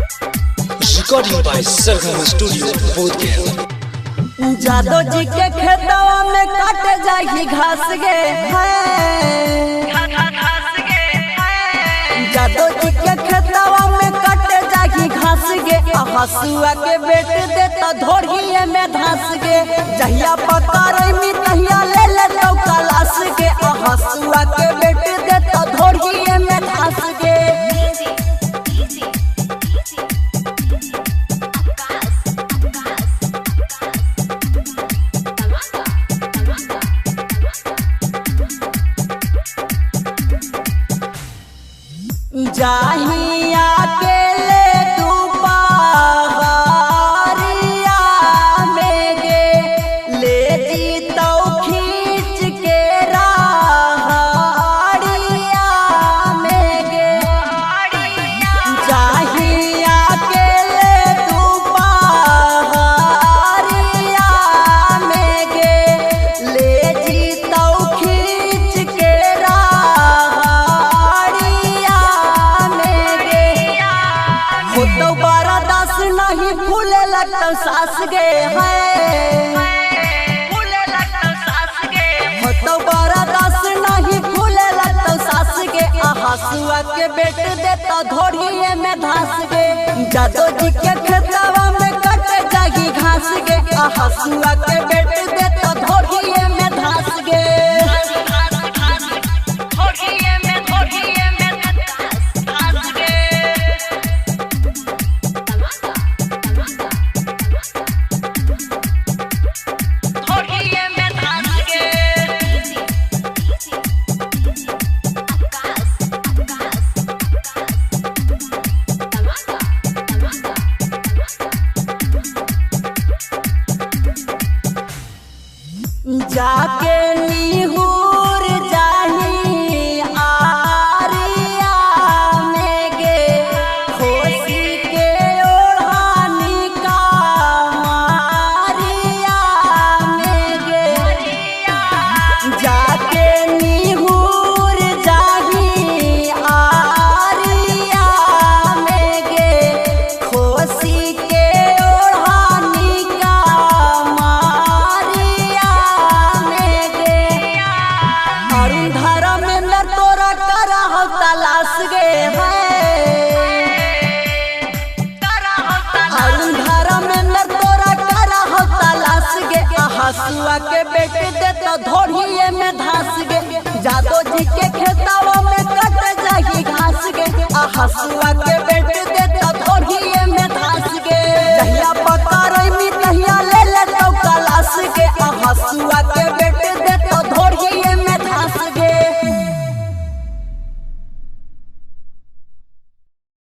Recording by Sargam Studio, Bodhgaya। Jado ji के खेतवा में काट जाही घास गे जादो जी के खेतवा में काट जाही घास गे हसुआ के बेट देता धोड़िए में धंस गे जहिया पकड़े में तहिया ले ले तो कलास गे हसुआ के बेट देता धोड़िए में धंस गे जाहिया के ले दुपहरिया में गे ले जीतो खींच के राहड़िया में गे जाहिया के ले दुपहरिया में गे ले जीतो खींच के तो बारा दास नहीं फूले लगता सास गे तो बारा दास नहीं फूले लगता सास गे हसुआ के बेट देता धोड़िए में धंस गे जादो जी के खेतवा में कट जागी घास गे हसुआ के बेट देता धोड़िए में धंस गे जाके निहुर जाही आरिया में गे खोसी के ओढ़ानी का मारिया में गे जाके निहुर जाही आरिया में गे खोसी के ओढ़ानी का तोरा करा हो तलाश गे तोरा करा हो तलाश गे हसुआ के बेट देता धोड़िए में धंस गे जादो जी के खेतवा में कट जाही घास गे हसुआ